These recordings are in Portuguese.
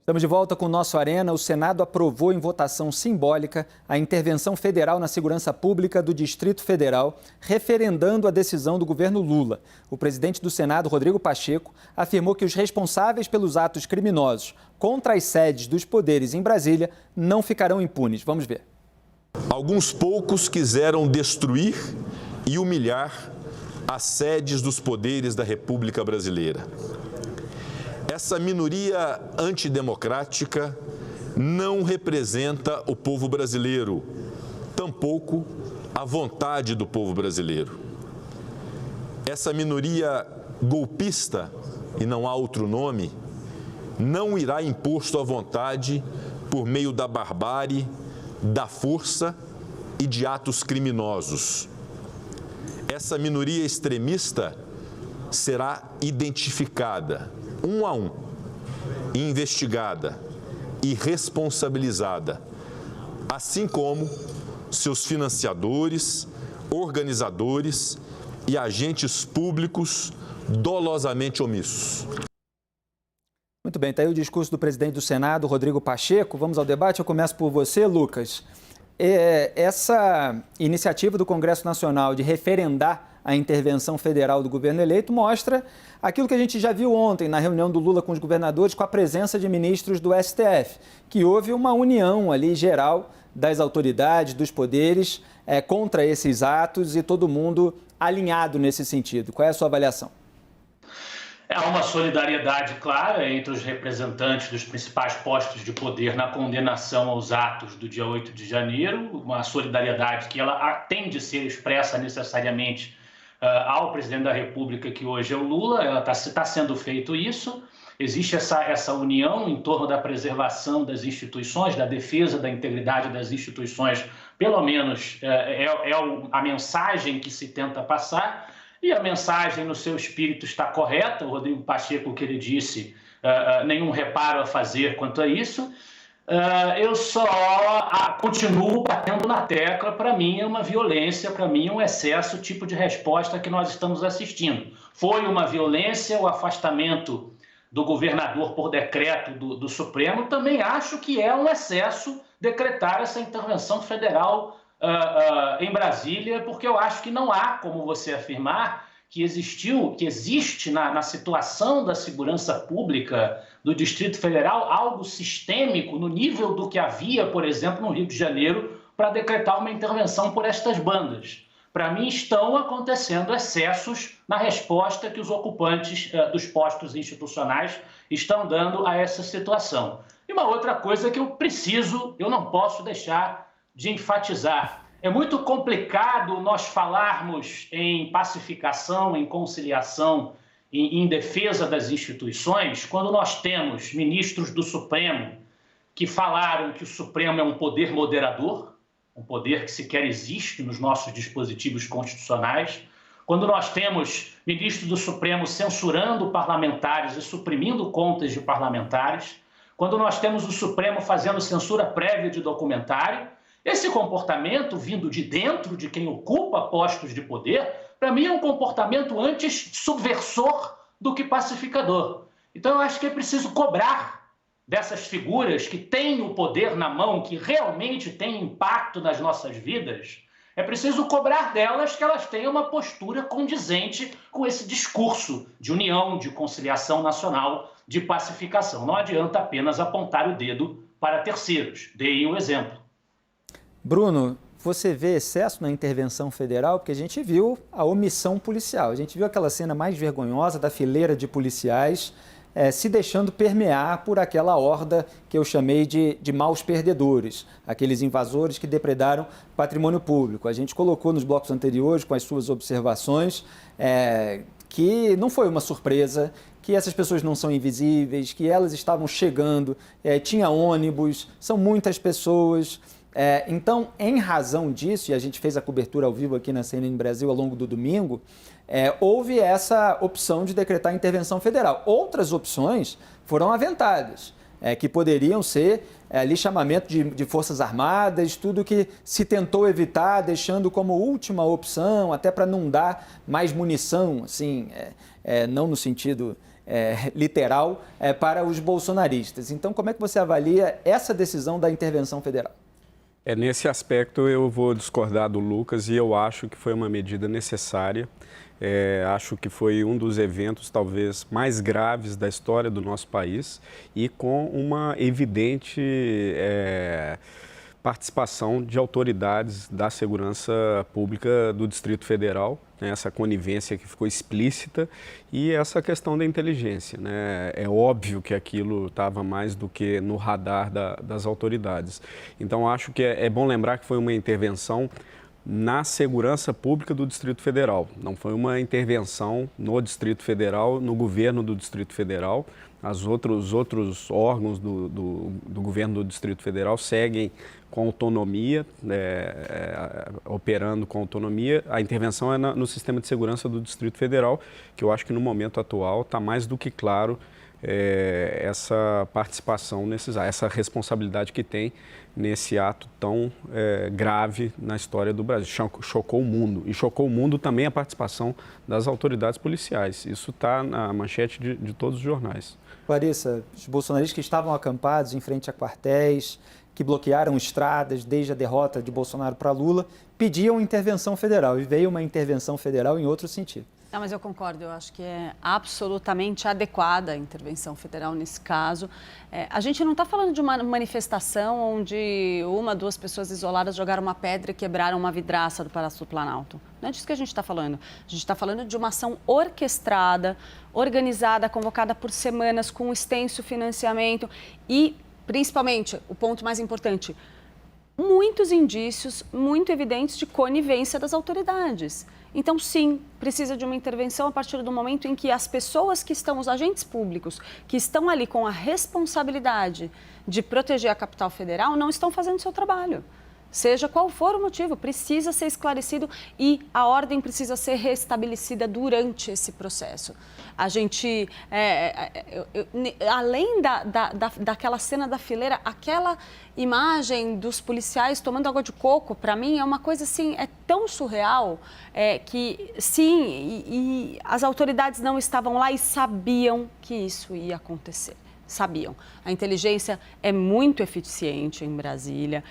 Estamos de volta com o nosso Arena. O Senado aprovou em votação simbólica a intervenção federal na segurança pública do Distrito Federal, referendando a decisão do governo Lula. O presidente do Senado, Rodrigo Pacheco, afirmou que os responsáveis pelos atos criminosos contra as sedes dos poderes em Brasília não ficarão impunes. Vamos ver. Alguns poucos quiseram destruir e humilhar as sedes dos poderes da República Brasileira. Essa minoria antidemocrática não representa o povo brasileiro, tampouco a vontade do povo brasileiro. Essa minoria golpista, e não há outro nome, não irá impor sua vontade por meio da barbárie, da força e de atos criminosos. Essa minoria extremista será identificada, um a um, investigada e responsabilizada, assim como seus financiadores, organizadores e agentes públicos dolosamente omissos. Muito bem, está aí o discurso do presidente do Senado, Rodrigo Pacheco. Vamos ao debate. Eu começo por você, Lucas. Essa iniciativa do Congresso Nacional de referendar a intervenção federal do governo eleito mostra aquilo que a gente já viu ontem na reunião do Lula com os governadores, com a presença de ministros do STF, que houve uma união ali geral das autoridades, dos poderes, contra esses atos e todo mundo alinhado nesse sentido. Qual é a sua avaliação? Há uma solidariedade clara entre os representantes dos principais postos de poder na condenação aos atos do dia 8 de janeiro, uma solidariedade que ela tem de ser expressa necessariamente ao presidente da República, que hoje é o Lula. Está sendo feito isso. Existe essa união em torno da preservação das instituições, da defesa da integridade das instituições, pelo menos a mensagem que se tenta passar. E a mensagem no seu espírito está correta. O Rodrigo Pacheco, o que ele disse, nenhum reparo a fazer quanto a isso. Eu só continuo batendo na tecla. Para mim é uma violência, para mim é um excesso, o tipo de resposta que nós estamos assistindo. Foi uma violência o afastamento do governador por decreto do Supremo. Também acho que é um excesso decretar essa intervenção federal em Brasília, porque eu acho que não há como você afirmar que existe na situação da segurança pública do Distrito Federal algo sistêmico no nível do que havia, por exemplo, no Rio de Janeiro, para decretar uma intervenção por estas bandas. Para mim, estão acontecendo excessos na resposta que os ocupantes dos postos institucionais estão dando a essa situação. E uma outra coisa que eu não posso deixar de enfatizar. É muito complicado nós falarmos em pacificação, em conciliação, em defesa das instituições, quando nós temos ministros do Supremo que falaram que o Supremo é um poder moderador, um poder que sequer existe nos nossos dispositivos constitucionais, quando nós temos ministros do Supremo censurando parlamentares e suprimindo contas de parlamentares, quando nós temos o Supremo fazendo censura prévia de documentário. Esse comportamento vindo de dentro de quem ocupa postos de poder, para mim é um comportamento antes subversor do que pacificador. Então eu acho que é preciso cobrar dessas figuras que têm o poder na mão, que realmente têm impacto nas nossas vidas, é preciso cobrar delas que elas tenham uma postura condizente com esse discurso de união, de conciliação nacional, de pacificação. Não adianta apenas apontar o dedo para terceiros. Deem o exemplo. Bruno, você vê excesso na intervenção federal? Porque a gente viu a omissão policial. A gente viu aquela cena mais vergonhosa da fileira de policiais se deixando permear por aquela horda que eu chamei de maus perdedores, aqueles invasores que depredaram patrimônio público. A gente colocou nos blocos anteriores, com as suas observações, que não foi uma surpresa, que essas pessoas não são invisíveis, que elas estavam chegando, tinha ônibus, são muitas pessoas. Então, em razão disso, e a gente fez a cobertura ao vivo aqui na CNN Brasil ao longo do domingo, houve essa opção de decretar intervenção federal. Outras opções foram aventadas, que poderiam ser ali chamamento de Forças Armadas, tudo que se tentou evitar, deixando como última opção, até para não dar mais munição, assim, não no sentido literal para os bolsonaristas. Então, como é que você avalia essa decisão da intervenção federal? Nesse aspecto eu vou discordar do Lucas e eu acho que foi uma medida necessária. Acho que foi um dos eventos talvez mais graves da história do nosso país e com uma evidente participação de autoridades da segurança pública do Distrito Federal, né, essa conivência que ficou explícita e essa questão da inteligência, né? É óbvio que aquilo estava mais do que no radar das autoridades. Então, acho que é bom lembrar que foi uma intervenção na segurança pública do Distrito Federal. Não foi uma intervenção no Distrito Federal, no governo do Distrito Federal. Os outros órgãos do governo do Distrito Federal seguem com autonomia, operando com autonomia. A intervenção é no sistema de segurança do Distrito Federal, que eu acho que no momento atual está mais do que claro essa participação, essa responsabilidade que tem nesse ato tão grave na história do Brasil. Chocou o mundo. E chocou o mundo também a participação das autoridades policiais. Isso está na manchete de todos os jornais. Larissa, os bolsonaristas que estavam acampados em frente a quartéis, que bloquearam estradas desde a derrota de Bolsonaro para Lula, pediam intervenção federal. E veio uma intervenção federal em outro sentido. Não, mas eu concordo, eu acho que é absolutamente adequada a intervenção federal nesse caso. A gente não está falando de uma manifestação onde uma, duas pessoas isoladas jogaram uma pedra e quebraram uma vidraça do Palácio do Planalto. Não é disso que a gente está falando. A gente está falando de uma ação orquestrada, organizada, convocada por semanas, com extenso financiamento e, principalmente, o ponto mais importante, muitos indícios muito evidentes de conivência das autoridades. Então, sim, precisa de uma intervenção a partir do momento em que as pessoas que estão, os agentes públicos, que estão ali com a responsabilidade de proteger a capital federal, não estão fazendo o seu trabalho. Seja qual for o motivo, precisa ser esclarecido e a ordem precisa ser restabelecida durante esse processo. A gente, além daquela cena da fileira, aquela imagem dos policiais tomando água de coco, para mim é uma coisa assim, é tão surreal que sim, e as autoridades não estavam lá e sabiam que isso ia acontecer. Sabiam. A inteligência é muito eficiente em Brasília.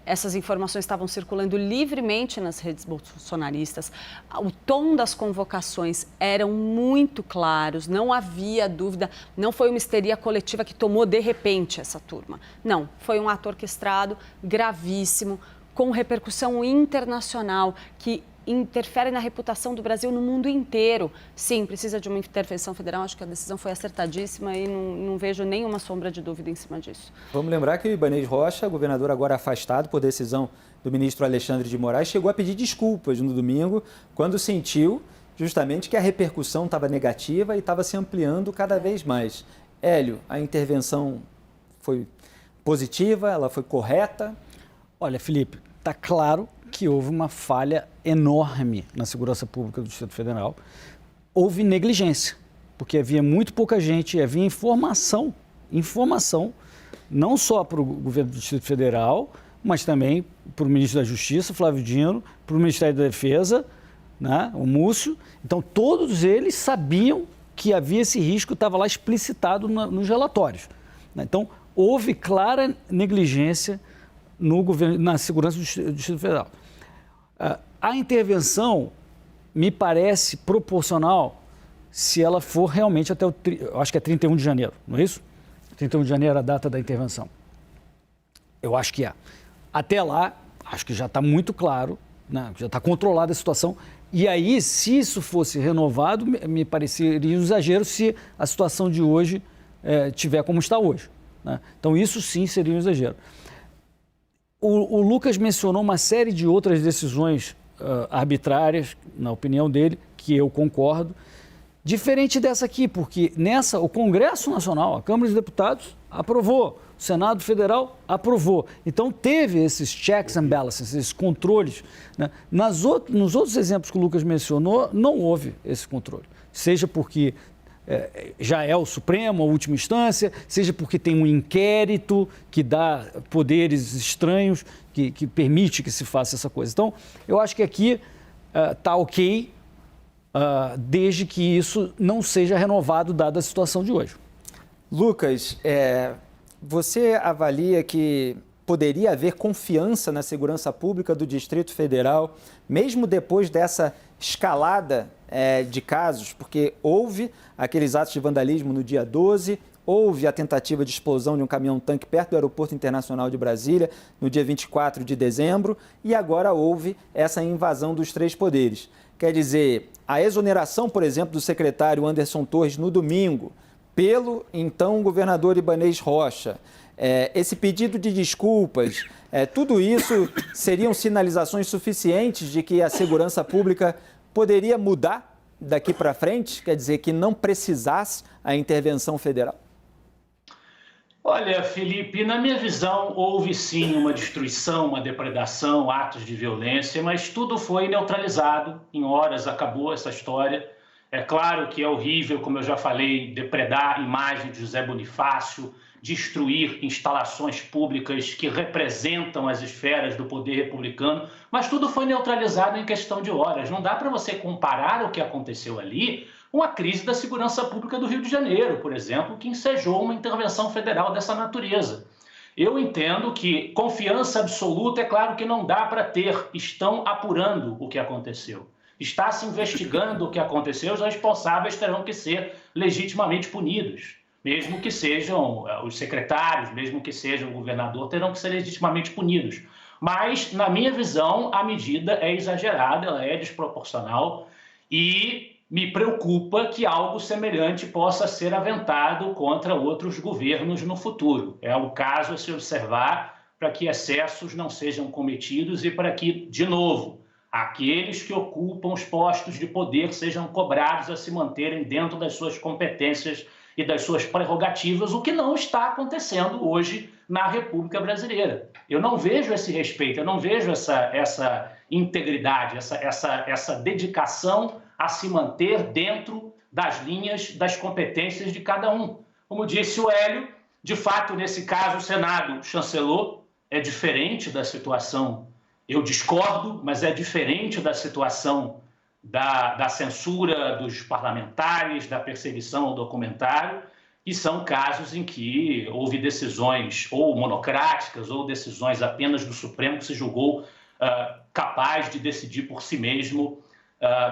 Essas informações estavam circulando livremente nas redes bolsonaristas. O tom das convocações eram muito claros, não havia dúvida. Não foi uma histeria coletiva que tomou de repente essa turma. Não, foi um ato orquestrado, gravíssimo, com repercussão internacional, que interfere na reputação do Brasil no mundo inteiro. Sim, precisa de uma intervenção federal, acho que a decisão foi acertadíssima e não vejo nenhuma sombra de dúvida em cima disso. Vamos lembrar que o Ibanez Rocha, governador agora afastado por decisão do ministro Alexandre de Moraes, chegou a pedir desculpas no domingo, quando sentiu justamente que a repercussão estava negativa e estava se ampliando cada vez mais. Hélio, a intervenção foi positiva, ela foi correta? Olha, Felipe, está claro que houve uma falha enorme na segurança pública do Distrito Federal. Houve negligência, porque havia muito pouca gente, havia informação, não só para o governo do Distrito Federal, mas também para o ministro da Justiça, Flávio Dino, para o Ministério da Defesa, né, o Múcio. Então, todos eles sabiam que havia esse risco, estava lá explicitado nos relatórios. Então, houve clara negligência no governo, na segurança do Distrito Federal. A intervenção me parece proporcional se ela for realmente até eu acho que é 31 de janeiro, não é isso? 31 de janeiro é a data da intervenção. Eu acho que é. Até lá, acho que já está muito claro, né? Já está controlada a situação. E aí, se isso fosse renovado, me pareceria um exagero se a situação de hoje tiver como está hoje, né? Então, isso sim seria um exagero. O Lucas mencionou uma série de outras decisões arbitrárias, na opinião dele, que eu concordo, diferente dessa aqui, porque nessa o Congresso Nacional, a Câmara dos Deputados, aprovou, o Senado Federal aprovou. Então, teve esses checks and balances, esses controles, né? Nos outros exemplos que o Lucas mencionou, não houve esse controle. Seja porque já é o Supremo, a última instância, seja porque tem um inquérito que dá poderes estranhos, que permite que se faça essa coisa. Então, eu acho que aqui está ok, desde que isso não seja renovado, dada a situação de hoje. Lucas, você avalia que poderia haver confiança na segurança pública do Distrito Federal, mesmo depois dessa escalada de casos? Porque houve aqueles atos de vandalismo no dia 12, houve a tentativa de explosão de um caminhão-tanque perto do Aeroporto Internacional de Brasília no dia 24 de dezembro e agora houve essa invasão dos 3 poderes. Quer dizer, a exoneração, por exemplo, do secretário Anderson Torres no domingo, pelo então governador Ibanez Rocha, esse pedido de desculpas, tudo isso seriam sinalizações suficientes de que a segurança pública poderia mudar daqui para frente? Quer dizer, que não precisasse a intervenção federal? Olha, Felipe, na minha visão, houve sim uma destruição, uma depredação, atos de violência, mas tudo foi neutralizado. Em horas acabou essa história. É claro que é horrível, como eu já falei, depredar a imagem de José Bonifácio, destruir instalações públicas que representam as esferas do poder republicano, mas tudo foi neutralizado em questão de horas. Não dá para você comparar o que aconteceu ali com a crise da segurança pública do Rio de Janeiro, por exemplo, que ensejou uma intervenção federal dessa natureza. Eu entendo que confiança absoluta, é claro que não dá para ter, estão apurando o que aconteceu. Está se investigando o que aconteceu, os responsáveis terão que ser legitimamente punidos. Mesmo que sejam os secretários, mesmo que seja o governador, terão que ser legitimamente punidos. Mas, na minha visão, a medida é exagerada, ela é desproporcional e me preocupa que algo semelhante possa ser aventado contra outros governos no futuro. É o caso a se observar para que excessos não sejam cometidos e para que, de novo, aqueles que ocupam os postos de poder sejam cobrados a se manterem dentro das suas competências e das suas prerrogativas, o que não está acontecendo hoje na República Brasileira. Eu não vejo esse respeito, eu não vejo essa integridade, essa dedicação a se manter dentro das linhas das competências de cada um. Como disse o Hélio, de fato, nesse caso, o Senado chancelou, é diferente da situação, eu discordo, mas é diferente da situação da censura dos parlamentares, da perseguição ao documentário, e são casos em que houve decisões ou monocráticas ou decisões apenas do Supremo que se julgou capaz de decidir por si mesmo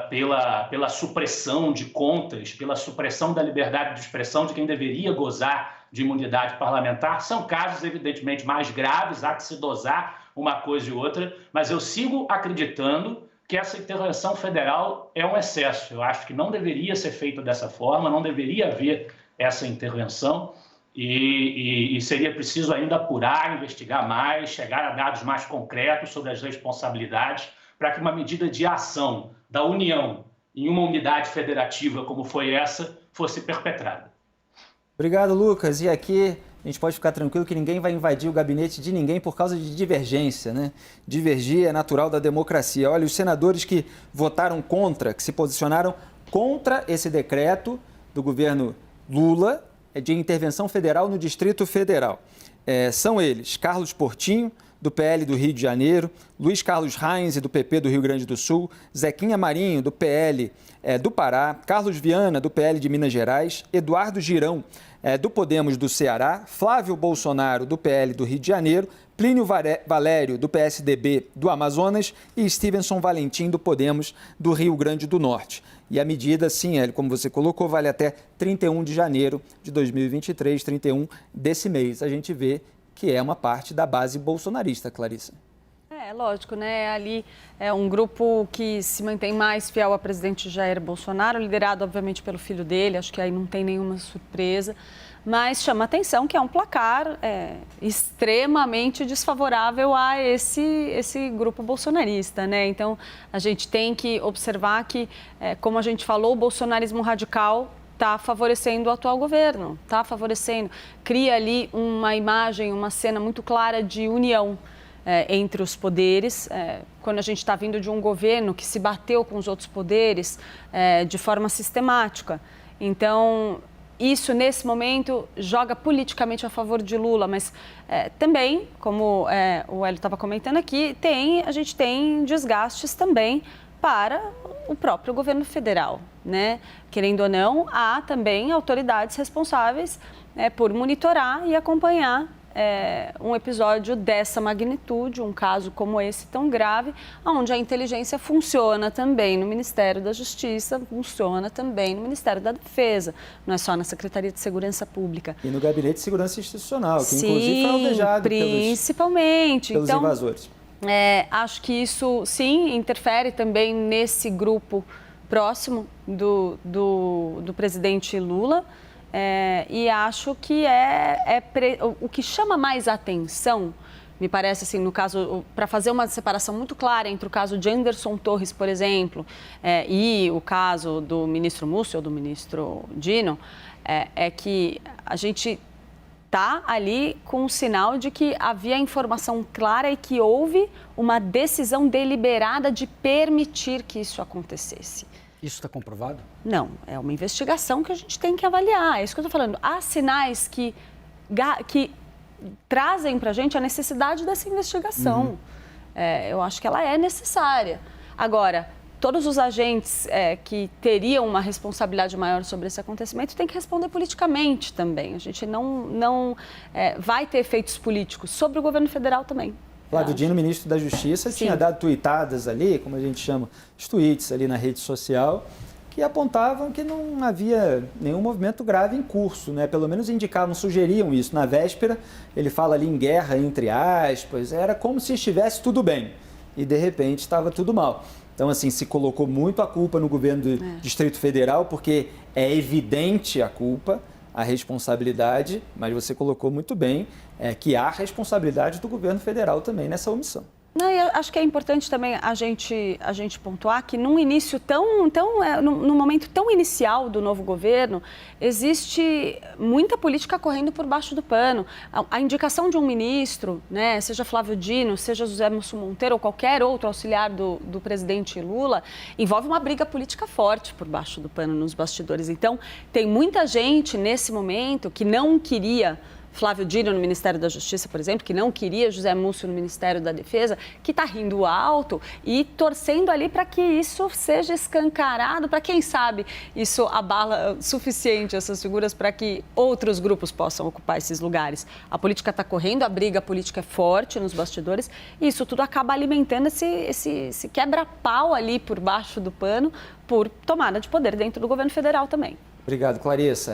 pela supressão de contas, pela supressão da liberdade de expressão de quem deveria gozar de imunidade parlamentar. São casos, evidentemente, mais graves, há que se dosar uma coisa e outra, mas eu sigo acreditando que essa intervenção federal é um excesso. Eu acho que não deveria ser feita dessa forma, não deveria haver essa intervenção e seria preciso ainda apurar, investigar mais, chegar a dados mais concretos sobre as responsabilidades para que uma medida de ação da União em uma unidade federativa como foi essa fosse perpetrada. Obrigado, Lucas. E aqui a gente pode ficar tranquilo que ninguém vai invadir o gabinete de ninguém por causa de divergência, né? Divergir é natural da democracia. Olha, os senadores que votaram contra, que se posicionaram contra esse decreto do governo Lula de intervenção federal no Distrito Federal. São eles: Carlos Portinho, do PL do Rio de Janeiro, Luiz Carlos Reins, do PP do Rio Grande do Sul, Zequinha Marinho, do PL do Pará, Carlos Viana, do PL de Minas Gerais, Eduardo Girão, do Podemos do Ceará, Flávio Bolsonaro, do PL do Rio de Janeiro, Plínio Valério, do PSDB do Amazonas e Stevenson Valentim, do Podemos do Rio Grande do Norte. E a medida, sim, como você colocou, vale até 31 de janeiro de 2023, 31 desse mês. A gente vê que é uma parte da base bolsonarista, Clarissa. É lógico, né? Ali é um grupo que se mantém mais fiel ao presidente Jair Bolsonaro, liderado, obviamente, pelo filho dele, acho que aí não tem nenhuma surpresa, mas chama atenção que é um placar extremamente desfavorável a esse grupo bolsonarista, né? Então, a gente tem que observar que, como a gente falou, o bolsonarismo radical está favorecendo o atual governo, está favorecendo, cria ali uma imagem, uma cena muito clara de união entre os poderes, quando a gente está vindo de um governo que se bateu com os outros poderes de forma sistemática. Então, isso, nesse momento, joga politicamente a favor de Lula, mas também, como o Hélio estava comentando aqui, a gente tem desgastes também para o próprio governo federal, né? Querendo ou não, há também autoridades responsáveis por monitorar e acompanhar um episódio dessa magnitude, um caso como esse tão grave, onde a inteligência funciona também no Ministério da Justiça, funciona também no Ministério da Defesa, não é só na Secretaria de Segurança Pública. E no Gabinete de Segurança Institucional, que Sim, inclusive foi alvejado principalmente. pelos invasores. Acho que isso, sim, interfere também nesse grupo próximo do presidente Lula. E acho que o que chama mais atenção, me parece assim, no caso, para fazer uma separação muito clara entre o caso de Anderson Torres, por exemplo, e o caso do ministro Múcio ou do ministro Dino, é que a gente está ali com um sinal de que havia informação clara e que houve uma decisão deliberada de permitir que isso acontecesse. Isso está comprovado? Não, é uma investigação que a gente tem que avaliar. É isso que eu estou falando. Há sinais que trazem para a gente a necessidade dessa investigação. Eu acho que ela é necessária. Agora, todos os agentes que teriam uma responsabilidade maior sobre esse acontecimento têm que responder politicamente também. A gente não vai ter efeitos políticos sobre o governo federal também. Flávio Dino, ministro da Justiça, tinha dado tuitadas ali, como a gente chama, os tweets ali na rede social, que apontavam que não havia nenhum movimento grave em curso, né? Pelo menos indicavam, sugeriam isso. Na véspera, ele fala ali em guerra, entre aspas, era como se estivesse tudo bem e, de repente, estava tudo mal. Então, assim, se colocou muito a culpa no governo do Distrito Federal, porque é evidente a culpa, a responsabilidade, mas você colocou muito bem que há responsabilidade do governo federal também nessa omissão. Não, eu acho que é importante também a gente pontuar que num início num momento tão inicial do novo governo, existe muita política correndo por baixo do pano. A indicação de um ministro, né, seja Flávio Dino, seja José Múcio Monteiro ou qualquer outro auxiliar do presidente Lula, envolve uma briga política forte por baixo do pano nos bastidores. Então, tem muita gente nesse momento que não queria Flávio Dino no Ministério da Justiça, por exemplo, que não queria José Múcio no Ministério da Defesa, que está rindo alto e torcendo ali para que isso seja escancarado, para quem sabe isso abala suficiente essas figuras para que outros grupos possam ocupar esses lugares. A política está correndo, a briga política é forte nos bastidores e isso tudo acaba alimentando esse quebra-pau ali por baixo do pano por tomada de poder dentro do governo federal também. Obrigado, Clarissa.